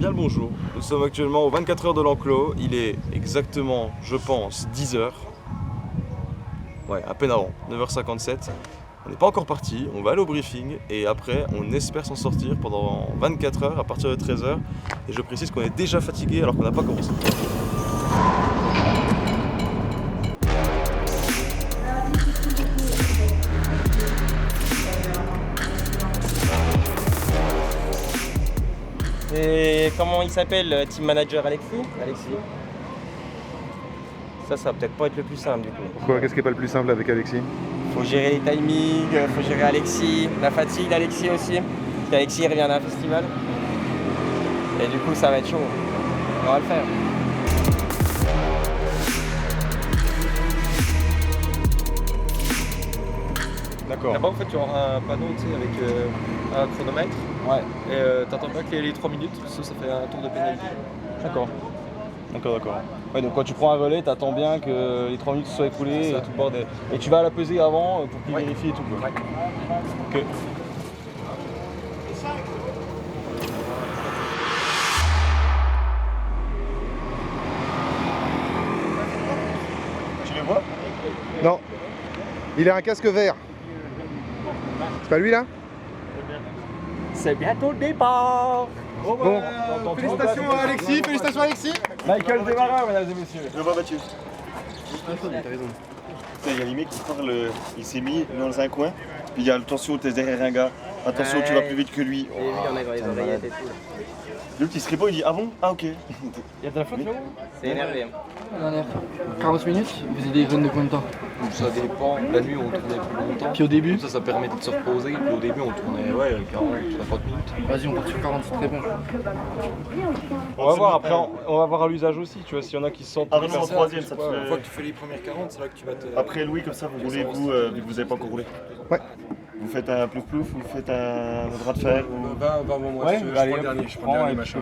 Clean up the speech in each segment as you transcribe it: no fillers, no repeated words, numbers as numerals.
Bien le bonjour, nous sommes actuellement aux 24 heures de l'enclos, il est exactement, je pense, 10 heures. Ouais, à peine avant, 9h57. On n'est pas encore parti, on va aller au briefing et après on espère s'en sortir pendant 24 heures à partir de 13h. Et je précise qu'on est déjà fatigué alors qu'on n'a pas commencé. Et comment il s'appelle, team manager Alexis? Ça va peut-être pas être le plus simple du coup. Pourquoi? Qu'est-ce qui est pas le plus simple avec Alexis? Faut gérer les timings, faut gérer Alexis, la fatigue d'Alexis aussi. Parce qu'Alexis revient d'un festival. Et du coup ça va être chaud. On va le faire. D'accord. Là-bas, en fait, tu auras un panneau avec un chronomètre. Ouais. Et t'attends pas que les 3 minutes, parce que ça fait un tour de pénalité. D'accord. Ouais, donc quand tu prends un relais, t'attends bien que les 3 minutes se soient écoulées C'est ça. et tout le bordel. Et tu vas à la peser avant pour qu'il vérifie et tout quoi. Ouais. Ok. Tu les vois? Non. Il a un casque vert. C'est pas lui là? C'est bientôt le départ. Bon. Félicitations à Alexis, félicitations à Alexis. Michael Démarra, mesdames et messieurs. Je vois Mathieu. T'as raison. Il y a les mecs qui parlent, il s'est mis dans un coin, puis il y a attention, t'es derrière un gars, attention, tu vas plus vite que lui. Et lui, il y en a dans les oreillettes et tout. L'autre il se répond, il dit ah bon? Ah ok. Il y a de la faute là? C'est énervé. La dernière 40 minutes, vous faisiez des runs de combien de temps? Ça dépend. La nuit, on tournait plus longtemps. Puis au début? Ça permet de se reposer. Puis au début, on tournait 40, 50 minutes. Vas-y, on part sur 40, c'est très bien. On va voir après, on va voir à l'usage aussi, tu vois, s'il y en a qui se sentent. Après en troisième, ça te Une fois que fait... tu fais les premières 40, c'est là que tu vas te. Après Louis, comme ça, vous roulez, vous, vu que vous n'avez pas encore roulé. Ouais. Vous faites un plouf plouf, vous faites un bras de fer. ou- 20 moments. Ouais, je prends allez, le dernier. Je prends le dernier machin.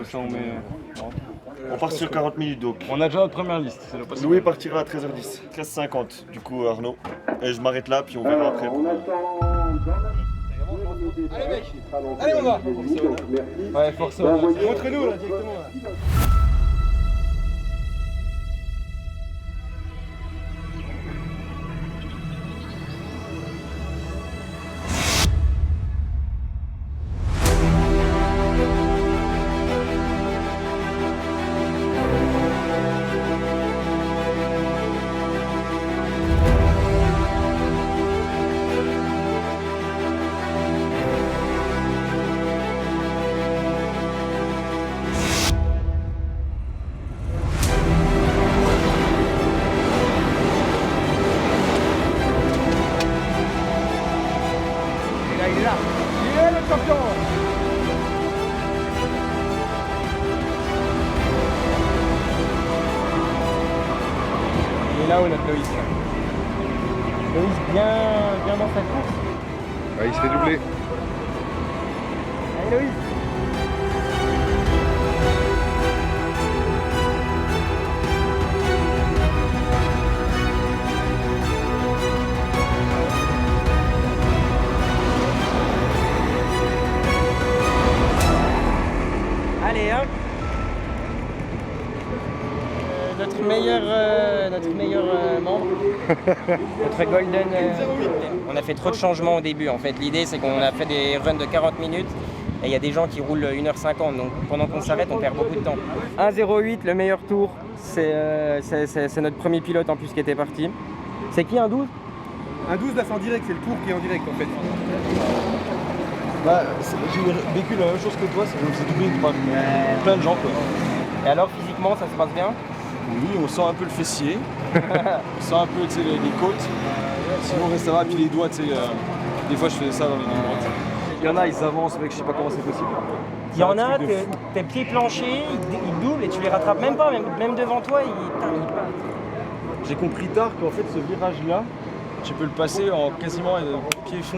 On part sur 40 minutes donc. On a déjà notre première liste, c'est le possible. Louis partira à 13h10, 13h50 du coup Arnaud. Et je m'arrête là, puis on verra après. Allez mec, allez on va. Ouais, forcément. Montre-nous là directement. Là. Il est là. Il est le champion. Il est là où notre Loïs. Loïs bien dans sa course. Ah, il se fait doubler. Allez Loïs. Allez hop. Notre meilleur membre, notre golden. On a fait trop de changements au début en fait. L'idée c'est qu'on a fait des runs de 40 minutes et il y a des gens qui roulent 1h50 donc pendant qu'on s'arrête on perd beaucoup de temps. 1,08 le meilleur tour, c'est notre premier pilote en plus qui était parti. C'est qui un 12? Un 12 là c'est en direct, c'est le tour qui est en direct en fait. Bah, j'ai vécu la même chose que toi, c'est que je me faisais doubler par plein de gens quoi. Et alors physiquement ça se passe bien? Oui, on sent un peu le fessier, on sent un peu tu sais, les côtes, sinon ça va, puis les doigts, tu sais, des fois je fais ça dans les lignes droites. Il y en a, ils avancent, mec, je sais pas comment c'est possible. Il y en a que tes pieds planchers, ils doublent et tu les rattrapes même pas, même devant toi, ils partent. J'ai compris tard qu'en fait ce virage-là, tu peux le passer en quasiment pied-fond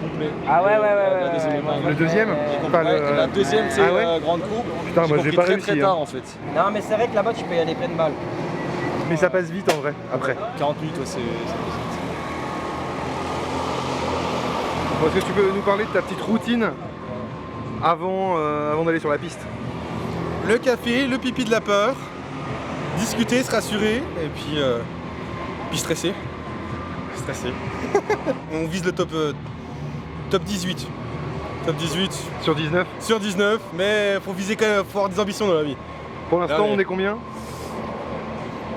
complet. Ah ouais. La deuxième épingle. Le deuxième? Pas Ouais, le- la deuxième, c'est Ah ouais grande courbe. Putain, moi, j'ai compris pas très, réussi, très tard hein. en fait. Non mais c'est vrai que là-bas tu peux y aller pleine balle. Mais ça passe vite en vrai, après. 40 minutes, ouais, c'est Bon, est-ce que tu peux nous parler de ta petite routine avant d'aller sur la piste? le café, le pipi de la peur, discuter, se rassurer et puis stresser. Stresser. On vise le top 18. Top 18 Sur 19. sur 19, mais faut viser quand même, faut avoir des ambitions dans la vie. Pour l'instant, Ah, mais- on est combien?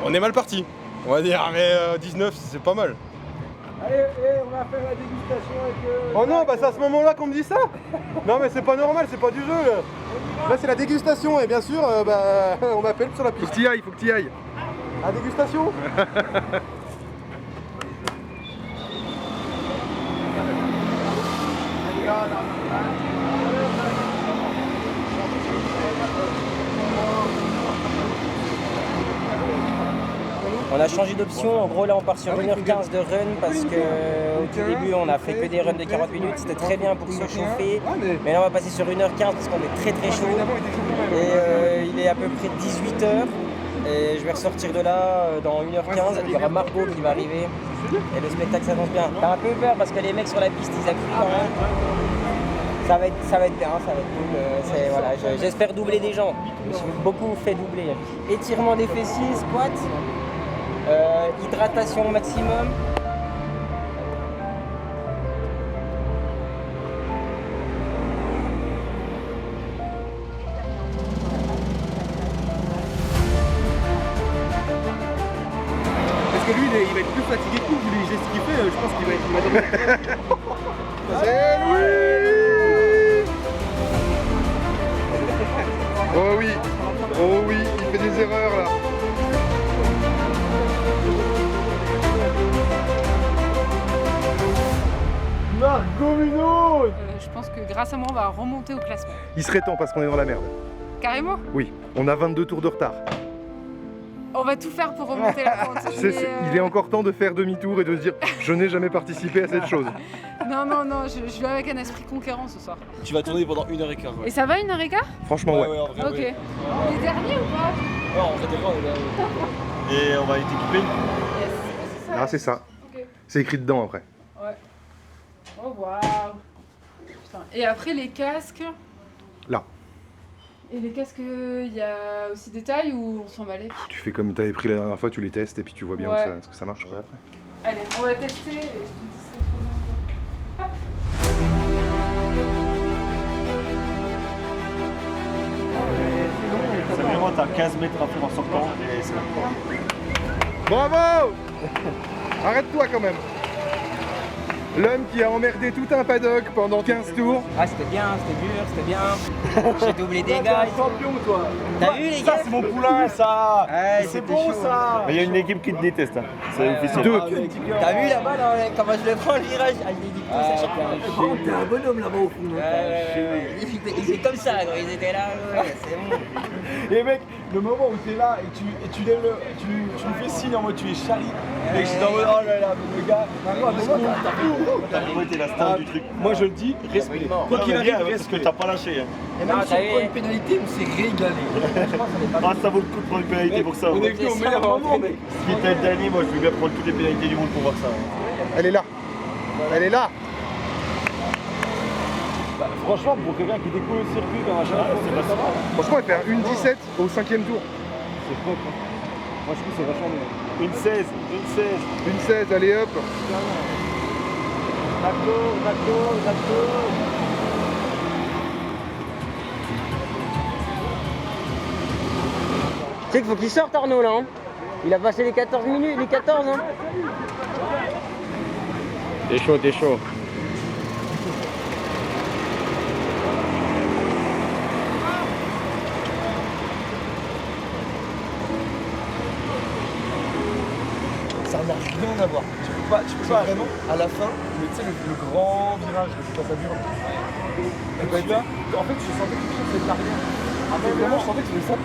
On est mal parti, on va dire, mais 19 c'est pas mal. Allez, on va faire la dégustation avec... Oh non, bah c'est à ce moment-là qu'on me dit ça. Non mais c'est pas normal, c'est pas du jeu là. Là c'est la dégustation et bien sûr on m'appelle sur la Faut piste. que t'y ailles, faut que t'y ailles. La dégustation. On a changé d'option, en gros là on part sur 1h15 de run parce que au tout début on a fait que des runs de 40 minutes, c'était très bien pour se chauffer, mais là on va passer sur 1h15 parce qu'on est très chaud et il est à peu près 18h et je vais ressortir de là dans 1h15, il y aura Margot qui va arriver et le spectacle s'annonce bien. T'as un peu peur parce que les mecs sur la piste ils appuient quand même. Ça va être bien, ça va être cool. Voilà, j'espère doubler des gens. Je me suis beaucoup fait doubler. Étirement des fessiers, squat, hydratation maximum. Parce que lui il va être plus fatigué que nous, vu les gestes qu'il fait, je pense qu'il va être C'est Louis. Oh oui, oh oui, il fait des erreurs là. Je pense que grâce à moi, on va remonter au classement. Il serait temps parce qu'on est dans la merde. Carrément. Oui, on a 22 tours de retard. On va tout faire pour remonter la pente. Tu sais, il est encore temps de faire demi-tour et de se dire je n'ai jamais participé à cette chose. Non, je vais avec un esprit conquérant ce soir. Tu vas tourner pendant 1h15. Et ça va 1h15? Franchement, ouais. en vrai. Ok. Les derniers ou pas? Non, en vrai, t'es pas, on est là. Et on va être équipé. Yes. Ah, c'est ça. Ok. C'est écrit dedans après. Ouais. Oh waouh. Putain. Et après les casques? Là. Et les casques, il y a aussi des tailles ou on s'en balait? Tu fais comme tu avais pris la dernière fois, tu les testes et puis tu vois bien Ouais. ce que ça marche après. Allez, on va tester et je te dis ce qu'on fait. C'est vraiment, t'as 15 mètres à faire en sortant et c'est Bravo. Arrête-toi quand même. L'homme qui a emmerdé tout un paddock pendant 15 tours. Ah c'était bien, c'était dur, c'était bien. J'ai doublé des gars. Champion, toi. T'as vu les gars? C'est mon poulain, ça. Ouais, C'est c'était bon, chaud. ça. Mais il y a une équipe qui te déteste, hein. C'est officiel. Deux. T'as vu là-bas là, comment je le prends le virage? Ah, je l'ai dit tout ça chaque fois. T'es un bonhomme là-bas au fond. Ils étaient comme ça, quoi. Ils étaient là, ouais, c'est bon. Et mec, le moment où t'es là et tu lèves tu lui fais signe en mode tu es Charlie. Et j'étais en mode oh là là, le gars. T'as vraiment été la star du truc. Moi je le dis, respect. Quoi qu'il arrive, Bien, parce que respect. t'as pas lâché. Hein. Et même Ah, si t'as on vu. prend une pénalité, on s'est régalé. Ah, ça vaut le coup de prendre une pénalité pour ça. On Ouais. est venu au meilleur moment, mec. Ce qui était le dernier, moi je veux bien prendre toutes les pénalités du monde pour voir ça. Elle est là. Elle est là. Bah, franchement, pour quelqu'un qui découvre le circuit comme un chaque fois, ça va. Franchement, elle fait un 1,17 au 5e tour. C'est propre. Moi je trouve que c'est vachement bien. Une 16, une 16. Une 16, allez hop. Tu sais qu'il faut qu'il sorte Arnaud là. Hein. Il a passé les 14 minutes, les 14 hein. T'es chaud, t'es chaud. Ça n'a rien à voir. Tu peux pas vraiment à la fin, mais tu sais le grand virage, je sais pas ça dure. Et bah là, en fait je sentais quelque chose de l'arrière. Après vraiment je sentais que c'était ça.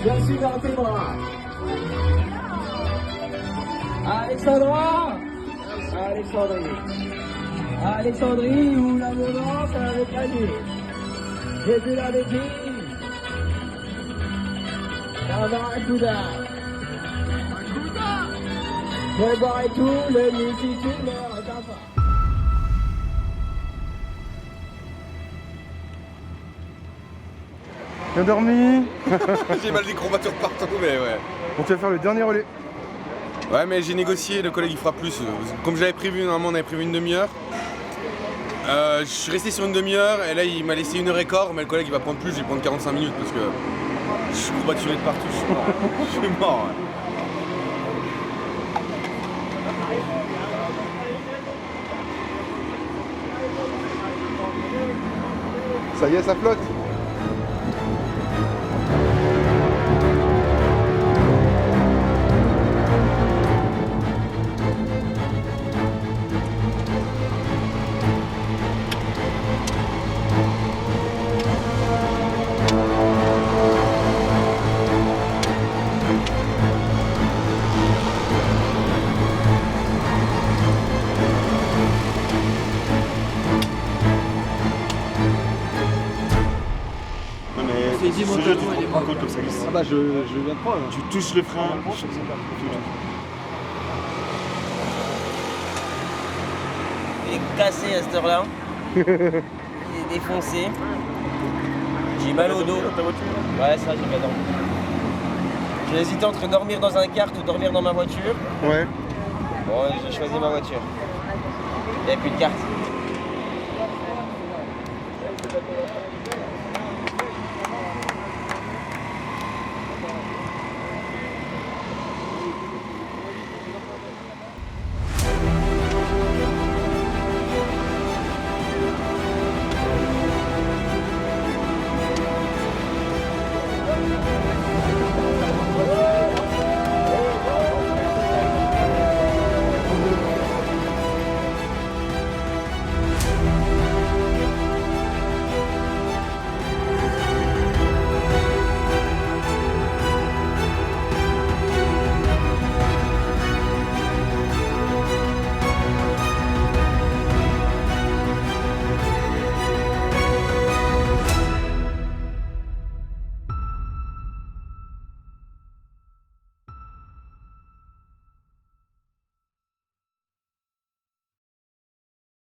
Merci Bernard. Sortez-moi. Alexandra. Alexandrie où la violence avec la nuit. J'ai vu la bêtise. Barracuda. Je boirai tout le nuit si tu me regardes pas. Bien dormi. J'ai mal des courbatures partout, mais ouais. On va faire le dernier relais. Ouais, mais j'ai négocié, le collègue il fera plus. Comme j'avais prévu, normalement on avait prévu une demi-heure. Je suis resté sur une demi-heure et là il m'a laissé 1h15, mais le collègue il va prendre plus, je vais prendre 45 minutes parce que je suis courbaturé de partout, je suis mort. Je suis mort. Ouais. Ça y est, ça flotte. Ce jeu, tu te rends pas compte comme ça glisse. Ah bah je viens de prendre. Tu touches le frein. Il est cassé à cette heure-là. Il est défoncé. J'ai mal au dos. Ouais, ça, j'ai pas dormi. J'ai hésité entre dormir dans un kart ou dormir dans ma voiture. Ouais. Bon, j'ai choisi ma voiture. Il n'y avait plus de carte.